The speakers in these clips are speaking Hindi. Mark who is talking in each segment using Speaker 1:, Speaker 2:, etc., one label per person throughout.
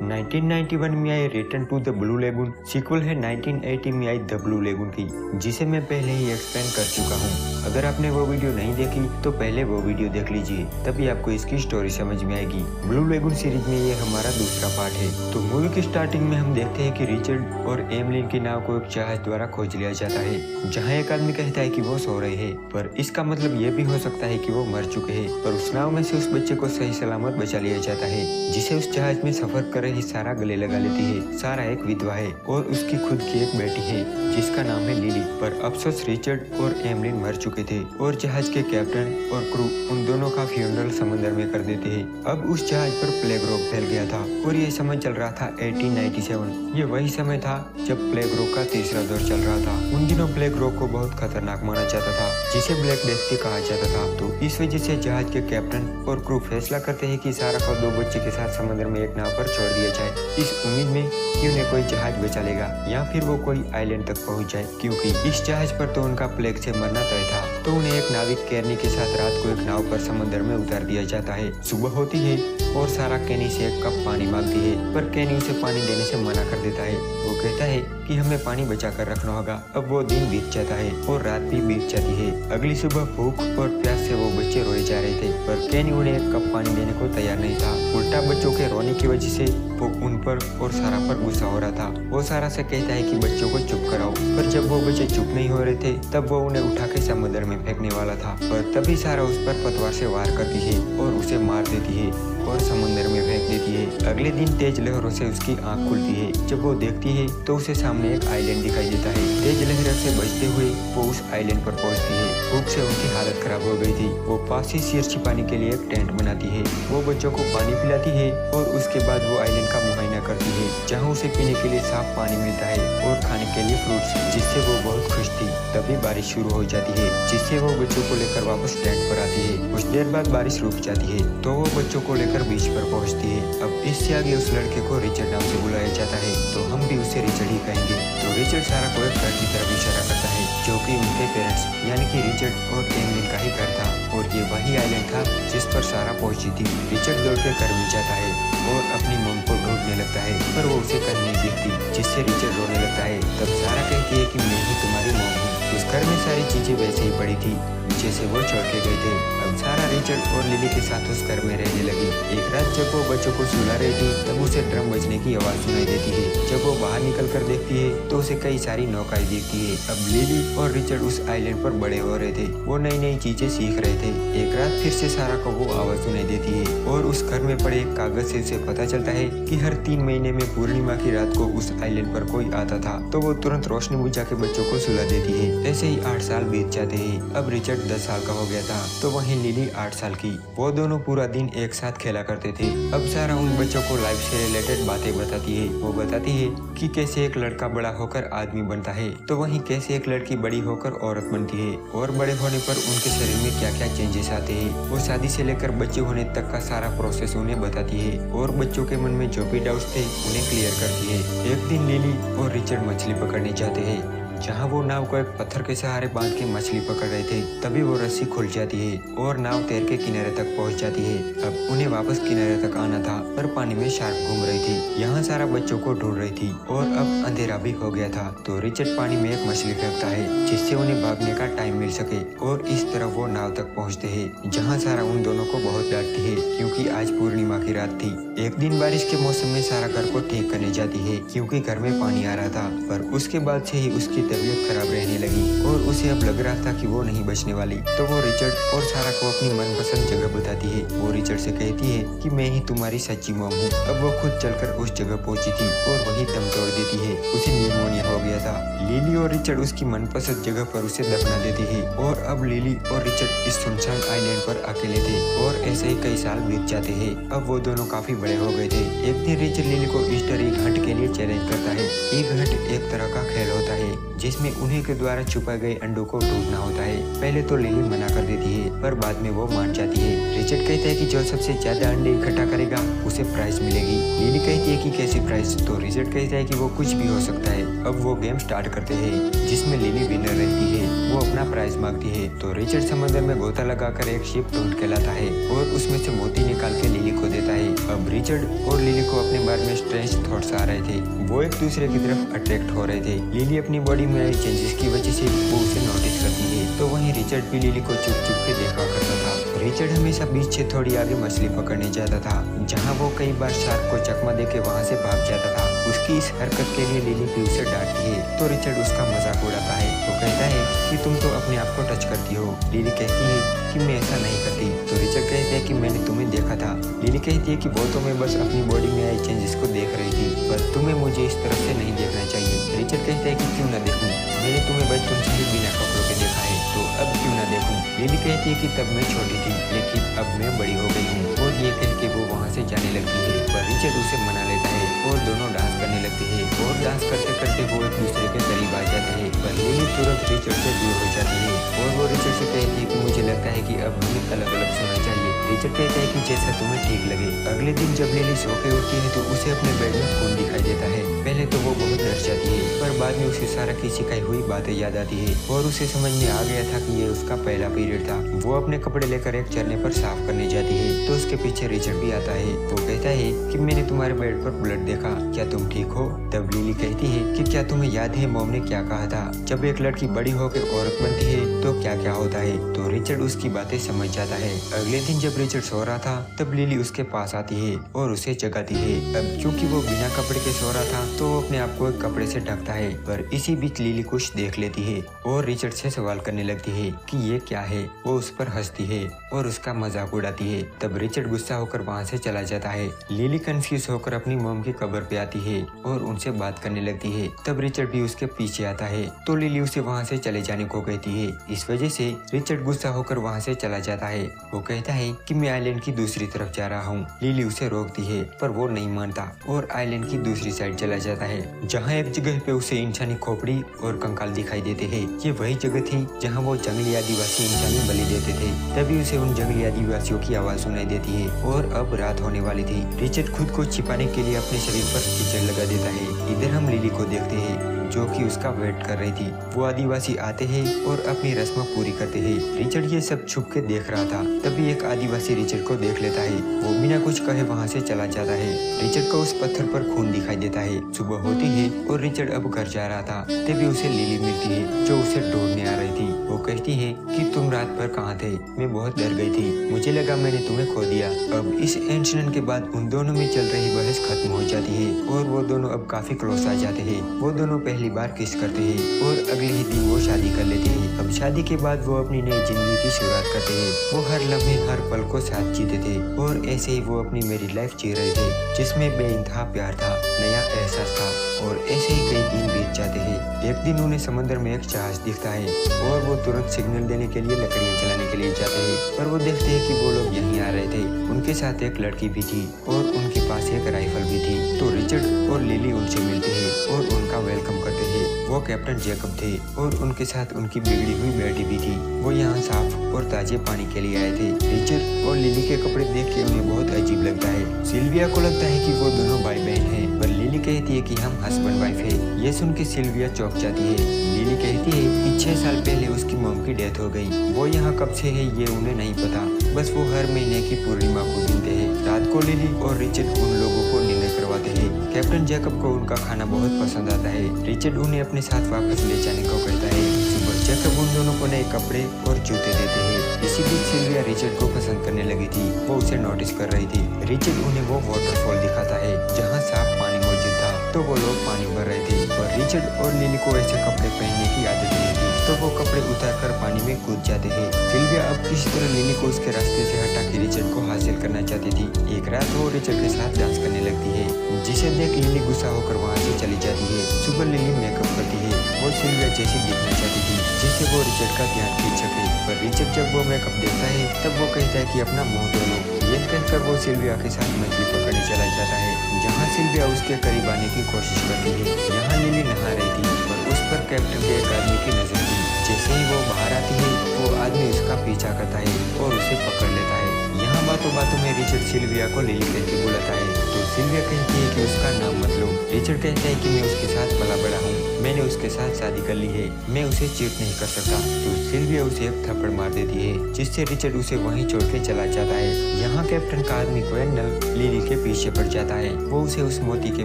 Speaker 1: 1991 में आई Return to the Blue Lagoon sequel है 1980 में आई द ब्लू लेगून की, जिसे मैं पहले ही एक्सप्लेन कर चुका हूँ। अगर आपने वो वीडियो नहीं देखी तो पहले वो वीडियो देख लीजिए, तभी आपको इसकी स्टोरी समझ में आएगी। ब्लू लेगून सीरीज में ये हमारा दूसरा पार्ट है। तो मूवी की स्टार्टिंग में हम देखते हैं कि रिचर्ड और एमलिन की नाव को एक जहाज द्वारा खोज लिया जाता है, जहाँ एक आदमी कहता है कि वो सो रहे हैं, पर इसका मतलब ये भी हो सकता है कि वो मर चुके हैं। पर उस नाव में से उस बच्चे को सही सलामत बचा लिया जाता है, जिसे उस जहाज में सफर कर रही सारा गले लगा लेती है। सारा एक विधवा है और उसकी खुद की एक बेटी है जिसका नाम है लिली। पर अफसोस रिचर्ड और एमलिन मर चुके थे और जहाज के कैप्टन और क्रू उन दोनों का फ्यूनरल समंदर में कर देते हैं। अब उस जहाज पर प्लेग रोग फैल गया था और ये समय चल रहा था 1897। ये वही समय था जब प्लेग रोग का तीसरा दौर चल रहा था। उन दिनों प्लेग रोग को बहुत खतरनाक माना जाता था, जिसे ब्लैक डेथ भी कहा जाता था। तो इस वजह से जहाज के कैप्टन और क्रू फैसला करते हैं कि सारा को 2 बच्चे के साथ समुद्र में एक नाव पर छोड़ दिया जाए, इस उम्मीद में कि उन्हें कोई जहाज बचा लेगा या फिर वो कोई आइलैंड तक पहुंच जाए, क्योंकि इस जहाज पर तो उनका प्लेग से मरना तय था। तो उन्हें एक नाविक केनी के साथ रात को एक नाव पर समुद्र में उतार दिया जाता है। सुबह होती है और सारा केनी से एक कप पानी मांगती है, पर केनी उसे पानी देने से मना कर देता है। वो कहता है कि हमें पानी बचा कर रखना होगा। अब वो दिन बीत जाता है और रात भी बीत जाती है। अगली सुबह भूख और प्यास से वो बच्चे रोए जा रहे थे, पर केनी उन्हें एक कप पानी देने को तैयार नहीं था। उल्टा बच्चों के रोने की वजह से वो उन पर और सारा पर गुस्सा हो रहा था। वो सारा से कहता है कि बच्चों को चुप कराओ, पर जब वो बच्चे चुप नहीं हो रहे थे तब वो उन्हें उठा के समुद्र में फेंकने वाला था। पर तभी सारा उस पर पतवार से वार करती है और उसे मार देती है और समुद्र में फेंक देती है। अगले दिन तेज लहरों से उसकी आंख खुलती है। जब वो देखती है तो उसे सामने एक आइलैंड दिखाई देता है। तेज लहरों से बचते हुए वो उस आइलैंड पर पहुंचती है। भूख से उनकी हालत खराब हो गई थी। वो पास ही सिर छिपाने के लिए एक टेंट बनाती है। वो बच्चों को पानी पिलाती है और उसके बाद वो आइलैंड का मुआयना करती है, जहाँ उसे पीने के लिए साफ पानी मिलता है और खाने के लिए फ्रूट्स, जिससे वो बहुत खुश थी। तभी बारिश शुरू हो जाती है, जिससे वो बच्चों को लेकर वापस टेंट पर आती है। कुछ देर बाद बारिश रुक जाती है तो वो बच्चों को लेकर बीच पर पहुंचती है। अब इससे आगे उस लड़के को रिचर्ड नाम से बुलाया जाता है, तो हम भी उसे रिचर्ड ही कहेंगे। तो रिचर्ड सारा को एक घर की तरफ इशारा करता है, जो कि उनके पेरेंट्स यानी कि रिचर्ड और एमलिन का ही घर था, और ये वही आइलैंड था जिस पर सारा पहुंची थी। रिचर्ड दौड़ कर घर में जाता है और अपनी मॉम को ढूंढने लगता है, पर वो उसे कहीं नहीं दिखती, जिससे रिचर्ड रोने लगता है। तब सारा कहती है कि मैं ही तुम्हारी मॉम हूँ। उस घर में सारी चीजें वैसे ही पड़ी थी जैसे वो छोड़ के गए थे। अब सारा रिचर्ड और लिली के साथ उस घर में रहने लगी। एक रात जब वो बच्चों को सुला रही थी तब उसे ड्रम बजने की आवाज सुनाई देती है। जब वो बाहर निकल कर देखती है तो उसे कई सारी नौकाएं दिखती है। अब लिली और रिचर्ड उस आइलैंड पर बड़े हो रहे थे। वो नई नई चीजें सीख रहे थे। एक रात फिर से सारा को वो आवाज सुनाई देती है और उस घर में पड़े एक कागज से उसे पता चलता है कि हर 3 महीने में पूर्णिमा की रात को उस आइलैंड पर कोई आता था। तो वो तुरंत रोशनी बुझा के बच्चों को सुला देती है। ऐसे ही 8 साल बीत जाते हैं। अब रिचर्ड 10 साल का हो गया था, तो वहीं लिली 8 साल की। वो दोनों पूरा दिन एक साथ खेला करते थे। अब सारा उन बच्चों को लाइफ से रिलेटेड बातें बताती है। वो बताती है कि कैसे एक लड़का बड़ा होकर आदमी बनता है, तो वहीं कैसे एक लड़की बड़ी होकर औरत बनती है, और बड़े होने पर उनके शरीर में क्या क्या चेंजेस आते हैं। वो शादी से लेकर बच्चे होने तक का सारा प्रोसेस उन्हें बताती है और बच्चों के मन में जो भी डाउट्स थे उन्हें क्लियर करती है। एक दिन लिली और रिचर्ड मछली पकड़ने जाते हैं, जहाँ वो नाव को एक पत्थर के सहारे बांध के मछली पकड़ रहे थे। तभी वो रस्सी खुल जाती है और नाव तैर के किनारे तक पहुँच जाती है। अब उन्हें वापस किनारे तक आना था, पर पानी में शार्क घूम रही थी। यहाँ सारा बच्चों को ढूंढ रही थी और अब अंधेरा भी हो गया था। तो रिचर्ड पानी में एक मछली फेंकता है, जिससे उन्हें भागने का टाइम मिल सके, और इस तरह वो नाव तक पहुँचते हैं, जहाँ सारा उन दोनों को बहुत डांटती है, क्योंकि आज पूर्णिमा की रात थी। एक दिन बारिश के मौसम में सारा घर को ठीक करने जाती है, क्योंकि घर में पानी आ रहा था। पर उसके बाद से ही उसकी तबीयत खराब रहने लगी और उसे अब लग रहा था कि वो नहीं बचने वाली। तो वो रिचर्ड और सारा को अपनी मनपसंद जगह बताती है। वो रिचर्ड से कहती है कि मैं ही तुम्हारी सच्ची मॉम हूँ। अब वो खुद चलकर उस जगह पहुंची थी और वही दम तोड़ देती है। उसे निमोनिया हो गया था। लिली और रिचर्ड उसकी मनपसंद जगह पर उसे दफना देते हैं और अब लिली और रिचर्ड इस सुनसान आइलैंड पर अकेले थे, और ऐसे ही कई साल बीत जाते हैं। अब वो दोनों काफी बड़े हो गए थे। एक दिन रिचर्ड लिली को ईस्टर एग हंट के लिए चैलेंज करता है। एग हंट एक तरह का खेल होता है जिसमें उन्हीं के द्वारा छुपाए गए अंडों को ढूंढना होता है। पहले तो लिली मना कर देती है पर बाद में वो मान जाती है। रिचर्ड कहता है कि जो सबसे ज्यादा अंडे इकट्ठा करेगा उसे प्राइज मिलेगी। लिली कहती है कि कैसी प्राइज? तो रिचर्ड कहता है कि वो कुछ भी हो सकता है। अब वो गेम स्टार्ट करते हैं जिसमें लिली विनर रहती है। वो अपना प्राइज मांगती है तो रिचर्ड समंदर में गोता लगाकर एक शिप ढूंढ के लाता है और उसमें से मोती निकाल के लिली को देता है। अब रिचर्ड और लिली को अपने बारे में स्ट्रेंज थॉट्स आ रहे थे। वो एक दूसरे की तरफ अट्रैक्ट हो रहे थे। लिली अपनी बॉडी में आए चेंजेस की वजह से वो उसे नोटिस करती है तो वहीं रिचर्ड भी लिली को चुप चुप के देखा करता था। रिचर्ड हमेशा बीच से थोड़ी आगे मछली पकड़ने जाता था जहाँ वो कई बार शार्क को चकमा देके वहाँ से भाग जाता था। उसकी इस हरकत के लिए लिली भी उसे डांटती है तो रिचर्ड उसका मजाक उड़ाता है। वो कहता है कि तुम तो अपने आप को टच करती हो। लिली कहती है कि मैं ऐसा नहीं करती। तो रिचर्ड कहता है कि मैंने तुम्हें देखा था। लिली कहती है कि वो तो मैं बस अपनी बॉडी में आए चेंजेस को देख रही थी, बस तुम्हें मुझे इस तरफ से नहीं देखना चाहिए। रिचर्ड कहता है कि क्यों न देखूं, मैंने तुम्हें बचपन से ही बिना कपड़ों के देखा है तो अब क्यों न देखूं। लिली कहती है कि तब मैं छोटी थी लेकिन अब मैं बड़ी हो गई हूँ। और ये कह के वो वहाँ से जाने लगती है पर रिचर्ड उसे मना लेता है और दोनों डांस करने लगते हैं और डांस करते करते वो एक दूसरे के करीब आ जाते हैं। पर लिली तुरंत रिचर्ड से दूर हो जाती है और वो रिचर्ड से कहती है कि मुझे लगता है कि अब हमें अलग अलग सोना चाहिए। रिचर्ड कहता है कि जैसा तुम्हें ठीक लगे। अगले दिन जब लिली सो के उठती है तो उसे अपने बेड में खून दिखाई देता है। पहले तो वो बहुत डर जाती है पर बाद में उसे सारा की सिखाई हुई बातें याद आती है और उसे समझ में आ गया था कि ये उसका पहला पीरियड था। वो अपने कपड़े लेकर एक झरने पर साफ करने जाती है तो उसके पीछे रिचर्ड भी आता है। वो कहता है कि मैंने तुम्हारे बेड पर ब्लड देखा, क्या तुम ठीक हो? तब लिली कहती है कि क्या तुम्हें याद है मॉम ने क्या कहा था, जब एक लड़की बड़ी होकर औरत बनती है तो क्या क्या होता है। तो रिचर्ड उसकी बातें समझ जाता है। अगले दिन जब रिचर्ड सो रहा था तब लिली उसके पास आती है और उसे जगाती है। अब क्योंकि वो बिना कपड़े के सो रहा था तो वो अपने आप को एक कपड़े से ढकता है पर इसी बीच लिली कुछ देख लेती है और रिचर्ड से सवाल करने लगती है कि ये क्या है। वो उस पर हंसती है और उसका मजाक उड़ाती है। तब रिचर्ड गुस्सा होकर वहाँ से चला जाता है। लिली कंफ्यूज होकर अपनी मॉम की कब्र पे आती है और उनसे बात करने लगती है। तब रिचर्ड भी उसके पीछे आता है तो लिली उसे वहाँ से चले जाने को कहती है। इस वजह से रिचर्ड गुस्सा होकर वहाँ से चला जाता है। वो कहता है कि मैं आइलैंड की दूसरी तरफ जा रहा हूँ। लिली उसे रोकती है पर वो नहीं मानता और आइलैंड की दूसरी साइड चला जाता है जहाँ एक जगह पे उसे इंसानी खोपड़ी और कंकाल दिखाई देते हैं। ये वही जगह थी जहाँ वो जंगली आदिवासी इंसानी बलि देते थे। तभी उसे उन जंगली आदिवासियों की आवाज सुनाई देती है और अब रात होने वाली थी। रिचर्ड खुद को छिपाने के लिए अपने शरीर पर कीचड़ लगा देता है। इधर हम लिली को देखते हैं जो कि उसका वेट कर रही थी। वो आदिवासी आते हैं और अपनी रस्म पूरी करते हैं। रिचर्ड ये सब छुप के देख रहा था। तभी एक आदिवासी रिचर्ड को देख लेता है। वो बिना कुछ कहे वहाँ से चला जाता है। रिचर्ड को उस पत्थर पर खून दिखाई देता है। सुबह होती है और रिचर्ड अब घर जा रहा था। तभी उसे लिली मिलती है जो उसे ढूंढने आ रही थी। वो कहती है कि तुम रात भर कहाँ थे? मैं बहुत डर गई थी, मुझे लगा मैंने तुम्हें खो दिया। अब इस इंसिडेंट के बाद उन दोनों में चल रही बहस खत्म हो जाती है और वो दोनों अब काफी क्लोज आ जाते हैं। वो दोनों पहली बार किस करते हैं और अगले ही दिन वो शादी कर लेते हैं। अब शादी के बाद वो अपनी नई जिंदगी की शुरुआत करते हैं। वो हर लम्हे हर पल को साथ जीते थे और ऐसे ही वो अपनी मेरी लाइफ जी रहे थे जिसमें बेइंतहा प्यार था, नया एहसास था और ऐसे ही कई दिन बीत जाते हैं। एक दिन उन्हें समंदर में एक जहाज दिखता है और वो तुरंत सिग्नल देने के लिए लकड़ियाँ चलाने के लिए जाते हैं पर वो देखते हैं कि वो लोग यहीं आ रहे थे। उनके साथ एक लड़की भी थी और उनके पास एक राइफल भी थी। तो रिचर्ड और लिली उनसे मिलते हैं और उनका वेलकम करते हैं। वो कैप्टन जैकब थे और उनके साथ उनकी बिगड़ी हुई बेटी भी थी। वो यहाँ साफ और ताजे पानी के लिए आए थे। रिचर्ड और लिली के कपड़े देख के उन्हें बहुत अजीब लगता है। सिल्विया को लगता है कि वो दोनों भाई बहन हैं पर लिली कहती है कि हम हस्बैंड वाइफ है। ये सुन के सिल्विया चौंक जाती है। लिली कहती है कि 6 साल पहले उसकी मॉम की डेथ हो गई। वो यहाँ कब से है ये उन्हें नहीं पता, बस वो हर महीने की पूर्णिमा को गिनते हैं। रात को लिली और रिचर्ड उन लोगों को डिनर करवाते हैं। कैप्टन जैकब को उनका खाना बहुत पसंद आता है। रिचर्ड उन्हें अपने साथ वापस ले जाने को कहता है। सुबह जैकब उन दोनों को नए कपड़े और जूते देते हैं। इसी बीच सिल्विया रिचर्ड को पसंद करने लगी थी। वो उसे नोटिस कर रही थी। रिचर्ड उन्हें वो वाटरफॉल दिखाता है जहाँ साफ पानी मौजूद था तो वो लोग पानी भर रहे थे और रिचर्ड और लिली को ऐसे कपड़े पहनने की आदत नहीं थी तो वो कपड़े उतारकर पानी में कूद जाते हैं। सिल्विया अब किसी तरह लिली को उसके रास्ते से हटा के रिचर्ड को हासिल करना चाहती थी। एक रात वो रिचर्ड के साथ डांस करने लगती है जिसे देख लिली गुस्सा होकर वहाँ से चली जाती है। सुबह लिली मेकअप करती है। वो सिल्विया जैसी दिखना चाहती थी जिससे वो रिचर्ड का ध्यान खींच सके पर रिचर्ड जब वो मेकअप देखता है तब वो कहता है कि अपना मुंह धो लो। ये कहकर वो सिल्विया के साथ मछली पकड़ने चला जाता है जहाँ सिल्विया उसके करीब आने की कोशिश करती है। यहाँ लिली नहा रही थी पर उस पर पर कैप्टन के एक आदमी की नजर थी। जैसे ही वो बाहर आती है वो आदमी उसका पीछा करता है और उसे पकड़ लेता है। यहाँ बातों बातों में रिचर्ड सिल्विया को लिली कह के बुलाता है तो सिल्विया कहती है कि उसका नाम मत लो। रिचर्ड कहता है कि मैं उसके साथ पला बड़ा हूँ, मैंने उसके साथ शादी कर ली है, मैं उसे चीट नहीं कर सकता। तो सिल्विया उसे एक थप्पड़ मार देती है जिससे रिचर्ड उसे वहीं छोड़ के चला जाता है। यहाँ कैप्टन का आदमी क्वेंडल लिली के पीछे पड़ जाता है। वो उसे उस मोती के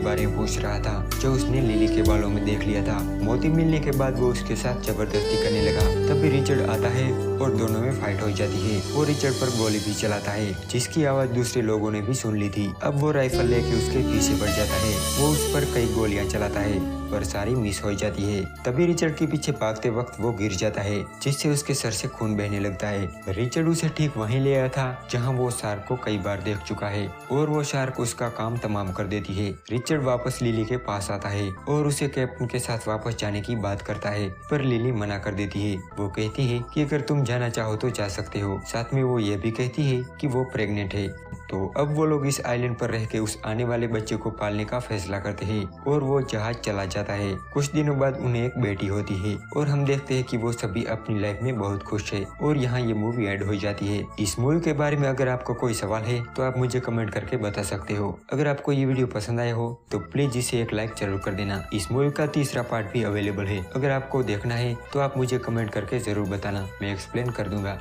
Speaker 1: बारे में पूछ रहा था जो उसने लिली के बालों में देख लिया था। मोती मिलने के बाद वो उसके साथ जबरदस्ती करने लगा। तभी रिचर्ड आता है और दोनों में फाइट हो जाती है। वो रिचर्ड पर गोली भी चलाता है जिसकी आवाज दूसरे लोगों ने भी सुन ली थी। अब वो राइफल लेके उसके पीछे पड़ जाता है। वो उस पर कई गोलियां चलाता है पर सारी मिस हो जाती है। तभी रिचर्ड के पीछे भागते वक्त वो गिर जाता है जिससे उसके सर से खून बहने लगता है। रिचर्ड उसे ठीक वहीं ले आया था जहां वो शार्क को कई बार देख चुका है और वो शार्क उसका काम तमाम कर देती है। रिचर्ड वापस लिली के पास आता है और उसे कैप्टन के साथ वापस जाने की बात करता है पर लिली मना कर देती है। वो कहती है कि अगर तुम जाना चाहो तो जा सकते हो। साथ में वो ये भी कहती है कि वो प्रेग्नेंट है। तो अब वो लोग इस आइलैंड पर रह के उस आने वाले बच्चे को पालने का फैसला करते हैं और वो जहाज चला जाता है। कुछ दिनों बाद उन्हें एक बेटी होती है और हम देखते हैं कि वो सभी अपनी लाइफ में बहुत खुश है। और यहाँ ये मूवी एंड हो जाती है। इस मूवी के बारे में अगर आपको कोई सवाल है तो आप मुझे कमेंट करके बता सकते हो। अगर आपको ये वीडियो पसंद आया हो तो प्लीज इसे एक लाइक जरूर कर देना। इस मूवी का तीसरा पार्ट भी अवेलेबल है, अगर आपको देखना है तो आप मुझे कमेंट करके जरूर बताना, मैं एक्सप्लेन कर दूंगा।